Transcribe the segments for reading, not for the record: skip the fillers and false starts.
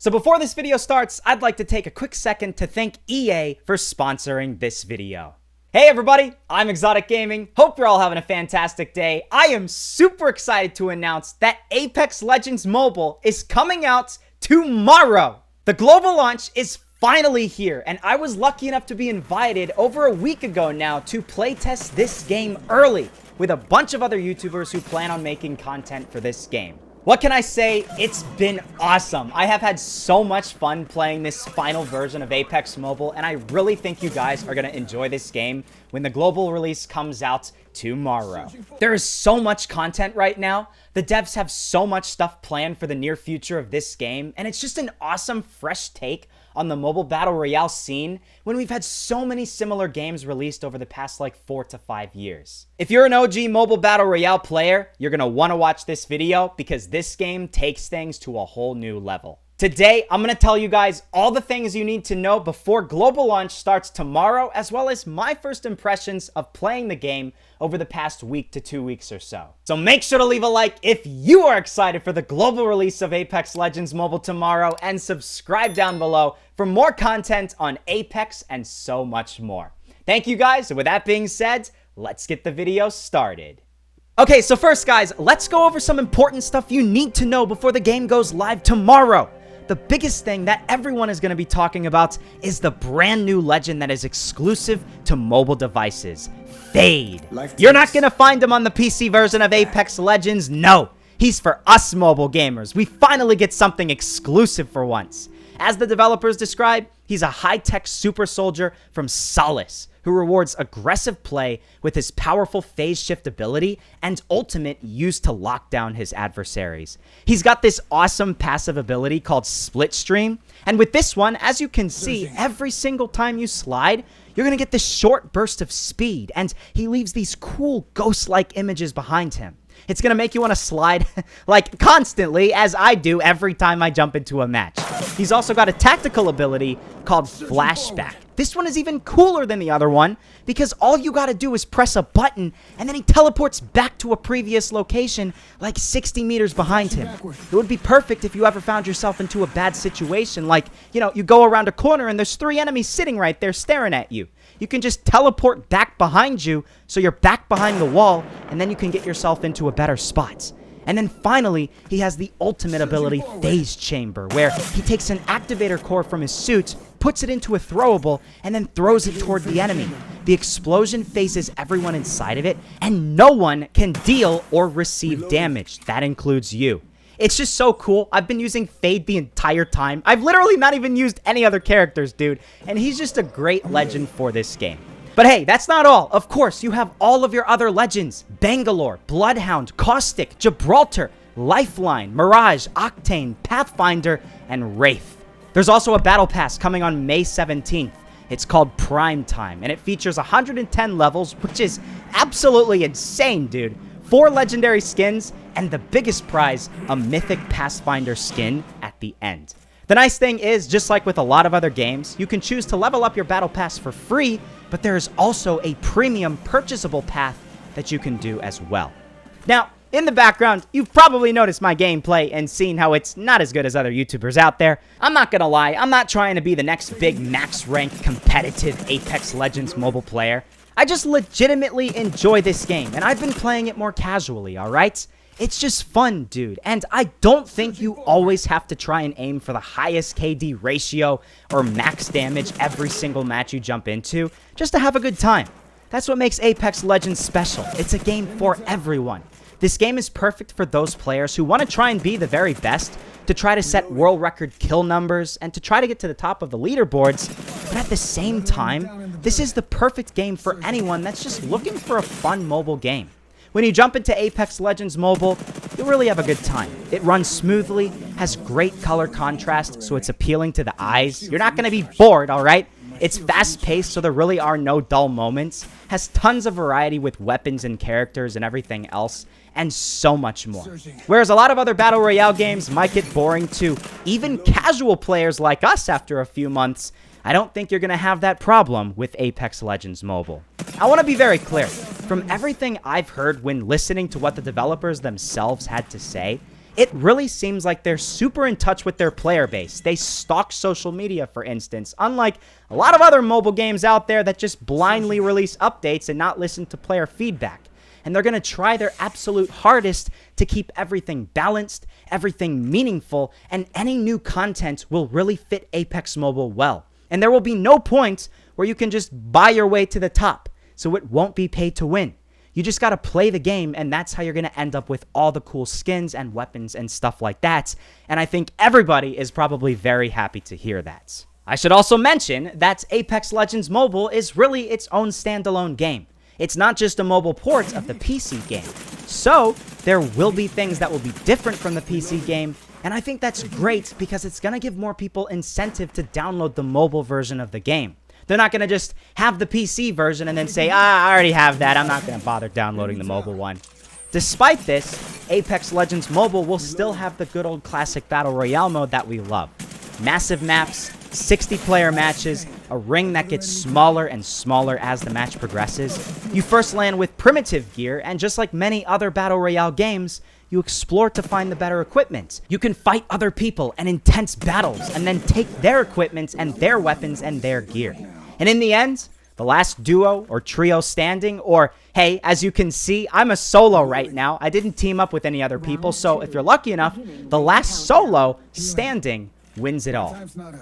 So before this video starts, I'd like to take a quick second to thank EA for sponsoring this video. Hey everybody, I'm Exotic Gaming. Hope you're all having a fantastic day. I am super excited to announce that Apex Legends Mobile is coming out tomorrow. The global launch is finally here, and I was lucky enough to be invited over a week ago now to playtest this game early with a bunch of other YouTubers who plan on making content for this game. What can I say? It's been awesome. I have had so much fun playing this final version of Apex Mobile, and I really think you guys are going to enjoy this game when the global release comes out tomorrow. There is so much content right now. The devs have so much stuff planned for the near future of this game, and it's just an awesome, fresh take on the mobile battle royale scene when we've had so many similar games released over the past like 4 to 5 years. If you're an OG mobile battle royale player, you're gonna want to watch this video because this game takes things to a whole new level. Today, I'm going to tell you guys all the things you need to know before global launch starts tomorrow, as well as my first impressions of playing the game over the past week to 2 weeks or so. So make sure to leave a like if you are excited for the global release of Apex Legends Mobile tomorrow, and subscribe down below for more content on Apex and so much more. Thank you guys, and with that being said, let's get the video started. Okay, so first guys, let's go over some important stuff you need to know before the game goes live tomorrow. The biggest thing that everyone is going to be talking about is the brand new legend that is exclusive to mobile devices, Fade. You're not going to find him on the PC version of Apex Legends, no. He's for us mobile gamers. We finally get something exclusive for once. As the developers describe, he's a high-tech super soldier from Solace, who rewards aggressive play with his powerful phase shift ability and ultimate used to lock down his adversaries. He's got this awesome passive ability called Split Stream, and with this one, as you can see, every single time you slide, you're gonna get this short burst of speed, and he leaves these cool ghost-like images behind him. It's gonna make you want to slide like constantly, as I do every time I jump into a match. He's also got a tactical ability called Flashback. This one is even cooler than the other one because all you gotta do is press a button and then he teleports back to a previous location like 60 meters behind him. It would be perfect if you ever found yourself into a bad situation, like, you know, you go around a corner and there's 3 enemies sitting right there staring at you. You can just teleport back behind you so you're back behind the wall, and then you can get yourself into a better spot. And then finally, he has the ultimate ability, Phase Chamber, where he takes an activator core from his suit, puts it into a throwable, and then throws it toward the enemy. The explosion phases everyone inside of it, and no one can deal or receive damage. That includes you. It's just so cool. I've been using Fade the entire time. I've literally not even used any other characters, dude. And he's just a great legend for this game. But hey, that's not all. Of course, you have all of your other legends. Bangalore, Bloodhound, Caustic, Gibraltar, Lifeline, Mirage, Octane, Pathfinder, and Wraith. There's also a battle pass coming on May 17th. It's called Prime Time, and it features 110 levels, which is absolutely insane, dude. 4 legendary skins, and the biggest prize, a mythic Pathfinder skin at the end. The nice thing is, just like with a lot of other games, you can choose to level up your battle pass for free, but there is also a premium purchasable path that you can do as well. Now, in the background, you've probably noticed my gameplay and seen how it's not as good as other YouTubers out there. I'm not gonna lie, I'm not trying to be the next big max rank competitive Apex Legends mobile player. I just legitimately enjoy this game, and I've been playing it more casually, alright? It's just fun, dude, and I don't think you always have to try and aim for the highest KD ratio or max damage every single match you jump into just to have a good time. That's what makes Apex Legends special. It's a game for everyone. This game is perfect for those players who want to try and be the very best, to try to set world record kill numbers, and to try to get to the top of the leaderboards, but at the same time, this is the perfect game for anyone that's just looking for a fun mobile game. When you jump into Apex Legends Mobile, you'll really have a good time. It runs smoothly, has great color contrast, so it's appealing to the eyes. You're not going to be bored, alright? It's fast-paced, so there really are no dull moments, has tons of variety with weapons and characters and everything else, and so much more. Whereas a lot of other Battle Royale games might get boring to even casual players like us after a few months, I don't think you're going to have that problem with Apex Legends Mobile. I want to be very clear. From everything I've heard when listening to what the developers themselves had to say, It really seems like they're super in touch with their player base. They stalk social media, for instance, unlike a lot of other mobile games out there that just blindly release updates and not listen to player feedback. And they're going to try their absolute hardest to keep everything balanced, everything meaningful, and any new content will really fit Apex Mobile well. And there will be no point where you can just buy your way to the top, so it won't be pay to win. You just got to play the game, and that's how you're going to end up with all the cool skins and weapons and stuff like that. And I think everybody is probably very happy to hear that. I should also mention that Apex Legends Mobile is really its own standalone game. It's not just a mobile port of the PC game. So there will be things that will be different from the PC game, and I think that's great because it's going to give more people incentive to download the mobile version of the game. They're not going to just have the PC version and then say, I already have that, I'm not going to bother downloading the mobile one. Despite this, Apex Legends Mobile will still have the good old classic Battle Royale mode that we love. Massive maps, 60-player matches, a ring that gets smaller and smaller as the match progresses. You first land with primitive gear, and just like many other Battle Royale games, you explore to find the better equipment. You can fight other people in intense battles, and then take their equipment and their weapons and their gear. And in the end, the last duo or trio standing, or hey, as you can see, I'm a solo right now. I didn't team up with any other people, so if you're lucky enough, the last solo standing wins it all.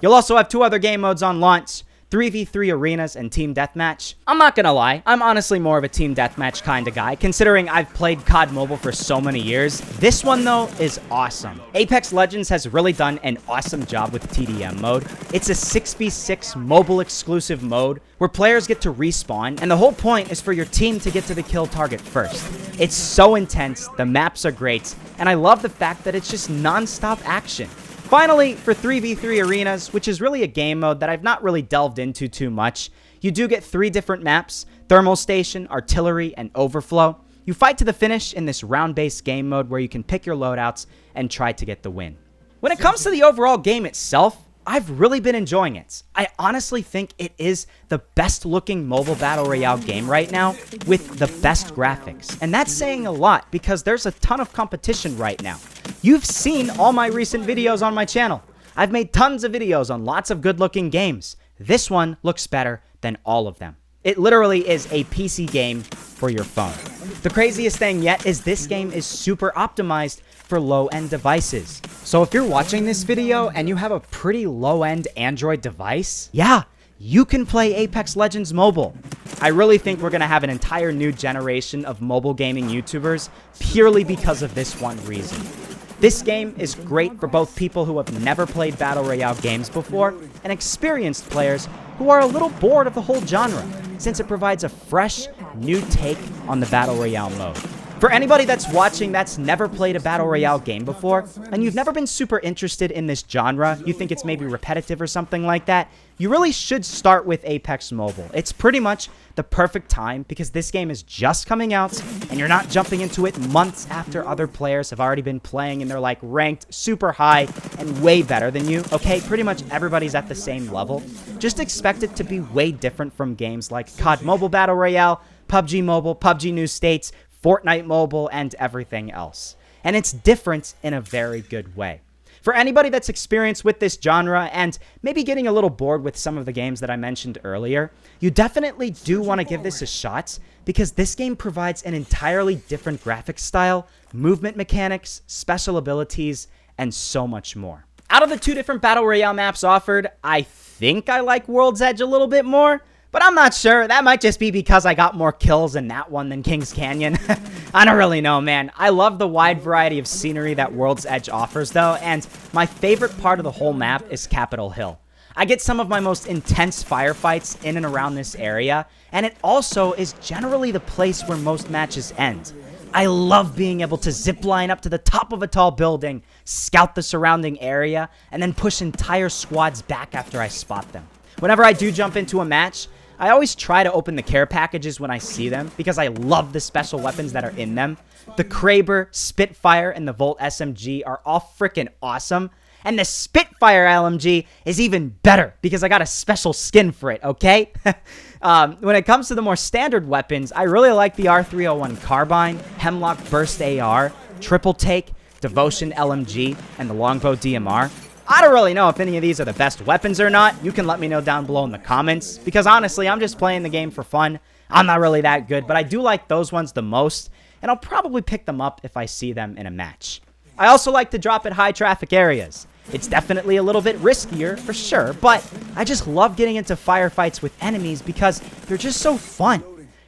You'll also have 2 other game modes on launch, 3v3 arenas and team deathmatch. I'm not gonna lie, I'm honestly more of a team deathmatch kind of guy, considering I've played COD Mobile for so many years. This one though is awesome. Apex Legends has really done an awesome job with TDM mode. It's a 6v6 mobile exclusive mode where players get to respawn, and the whole point is for your team to get to the kill target first. It's so intense, the maps are great, and I love the fact that it's just non-stop action. Finally, for 3v3 arenas, which is really a game mode that I've not really delved into too much, you do get 3 different maps: Thermal Station, Artillery, and Overflow. You fight to the finish in this round-based game mode where you can pick your loadouts and try to get the win. When it comes to the overall game itself, I've really been enjoying it. I honestly think it is the best looking mobile battle royale game right now with the best graphics. And that's saying a lot because there's a ton of competition right now. You've seen all my recent videos on my channel. I've made tons of videos on lots of good looking games. This one looks better than all of them. It literally is a PC game for your phone. The craziest thing yet is this game is super optimized for low-end devices. So if you're watching this video and you have a pretty low-end Android device, yeah, you can play Apex Legends Mobile. I really think we're gonna have an entire new generation of mobile gaming YouTubers purely because of this one reason. This game is great for both people who have never played Battle Royale games before and experienced players who are a little bored of the whole genre, since it provides a fresh, new take on the Battle Royale mode. For anybody that's watching that's never played a Battle Royale game before, and you've never been super interested in this genre, you think it's maybe repetitive or something like that, you really should start with Apex Mobile. It's pretty much the perfect time because this game is just coming out, and you're not jumping into it months after other players have already been playing and they're like ranked super high and way better than you. Okay, pretty much everybody's at the same level. Just expect it to be way different from games like COD Mobile Battle Royale, PUBG Mobile, PUBG New States, Fortnite Mobile, and everything else. And it's different in a very good way. For anybody that's experienced with this genre and maybe getting a little bored with some of the games that I mentioned earlier, you definitely do want to give this a shot because this game provides an entirely different graphics style, movement mechanics, special abilities, and so much more. Out of the 2 different Battle Royale maps offered, I think I like World's Edge a little bit more, but I'm not sure. That might just be because I got more kills in that one than King's Canyon. I don't really know, man. I love the wide variety of scenery that World's Edge offers, though, and my favorite part of the whole map is Capitol Hill. I get some of my most intense firefights in and around this area, and it also is generally the place where most matches end. I love being able to zip line up to the top of a tall building, scout the surrounding area, and then push entire squads back after I spot them. Whenever I do jump into a match, I always try to open the care packages when I see them because I love the special weapons that are in them. The Kraber, Spitfire, and the Volt SMG are all freaking awesome. And the Spitfire LMG is even better because I got a special skin for it, okay? When it comes to the more standard weapons, I really like the R301 Carbine, Hemlock Burst AR, Triple Take, Devotion LMG, and the Longbow DMR. I don't really know if any of these are the best weapons or not. You can let me know down below in the comments, because honestly, I'm just playing the game for fun. I'm not really that good, but I do like those ones the most, and I'll probably pick them up if I see them in a match. I also like to drop at high traffic areas. It's definitely a little bit riskier, for sure, but I just love getting into firefights with enemies because they're just so fun.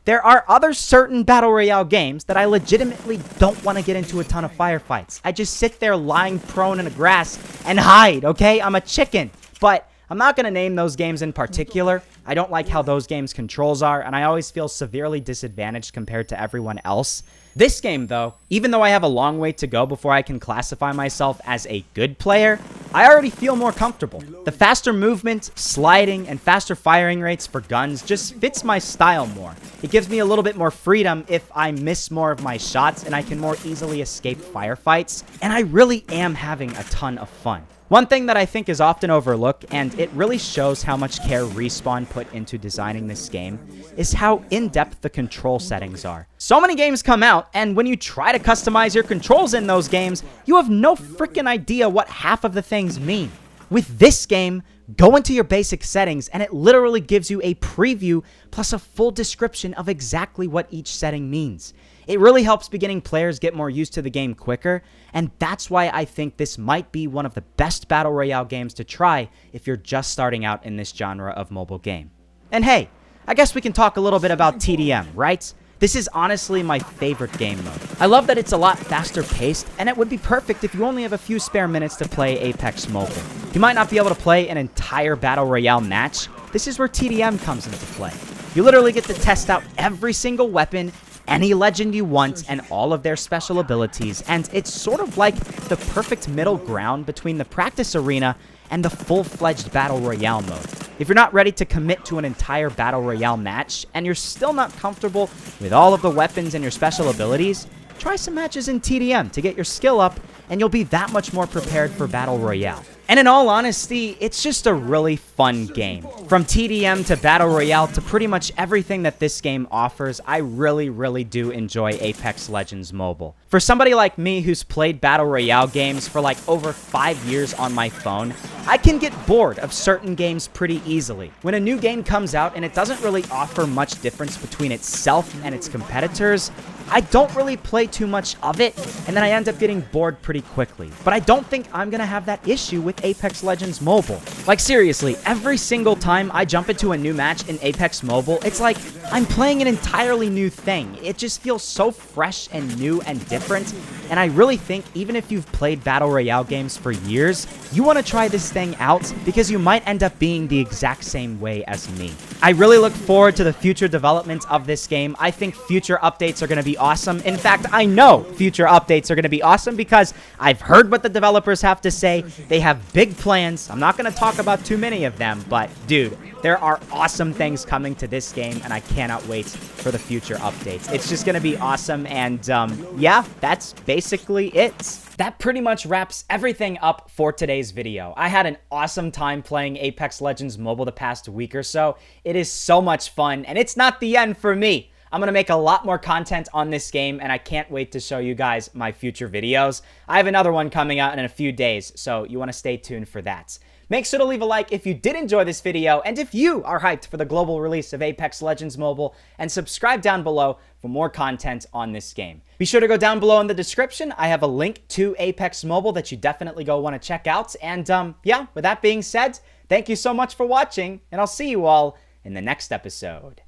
There are other certain Battle Royale games that I legitimately don't want to get into a ton of firefights. I just sit there lying prone in the grass and hide, okay? I'm a chicken. But I'm not going to name those games in particular. I don't like how those games' controls are, and I always feel severely disadvantaged compared to everyone else. This game, though, even though I have a long way to go before I can classify myself as a good player, I already feel more comfortable. The faster movement, sliding, and faster firing rates for guns just fits my style more. It gives me a little bit more freedom if I miss more of my shots and I can more easily escape firefights, and I really am having a ton of fun. One thing that I think is often overlooked, and it really shows how much care Respawn put into designing this game, is how in-depth the control settings are. So many games come out, and when you try to customize your controls in those games, you have no freaking idea what half of the things mean. With this game, go into your basic settings, and it literally gives you a preview plus a full description of exactly what each setting means. It really helps beginning players get more used to the game quicker, and that's why I think this might be one of the best Battle Royale games to try if you're just starting out in this genre of mobile game. And hey, I guess we can talk a little bit about TDM, right? This is honestly my favorite game mode. I love that it's a lot faster paced, and it would be perfect if you only have a few spare minutes to play Apex Mobile. You might not be able to play an entire Battle Royale match. This is where TDM comes into play. You literally get to test out every single weapon, any legend you want, and all of their special abilities, and it's sort of like the perfect middle ground between the practice arena and the full-fledged Battle Royale mode. If you're not ready to commit to an entire Battle Royale match, and you're still not comfortable with all of the weapons and your special abilities, try some matches in TDM to get your skill up, and you'll be that much more prepared for Battle Royale. And in all honesty, it's just a really fun game. From TDM to Battle Royale to pretty much everything that this game offers, I really do enjoy Apex Legends Mobile. For somebody like me who's played Battle Royale games for like over 5 years on my phone, I can get bored of certain games pretty easily. When a new game comes out and it doesn't really offer much difference between itself and its competitors, I don't really play too much of it, and then I end up getting bored pretty quickly. But I don't think I'm gonna have that issue with Apex Legends Mobile. Like seriously, every single time I jump into a new match in Apex Mobile, it's like I'm playing an entirely new thing. It just feels so fresh and new and different, and I really think even if you've played Battle Royale games for years, you want to try this thing out because you might end up being the exact same way as me. I really look forward to the future development of this game. I think future updates are going to be awesome. In fact, I know future updates are going to be awesome because I've heard what the developers have to say. They have big plans. I'm not going to talk about too many of them, but dude, there are awesome things coming to this game, and I cannot wait for the future updates. It's just going to be awesome, and yeah, that's basically it. That pretty much wraps everything up for today's video. I had an awesome time playing Apex Legends Mobile the past week or so. It is so much fun, and it's not the end for me. I'm going to make a lot more content on this game, and I can't wait to show you guys my future videos. I have another one coming out in a few days, so you want to stay tuned for that. Make sure to leave a like if you did enjoy this video, and if you are hyped for the global release of Apex Legends Mobile, and subscribe down below for more content on this game. Be sure to go down below in the description. I have a link to Apex Mobile that you definitely go want to check out. And yeah, with that being said, thank you so much for watching, and I'll see you all in the next episode.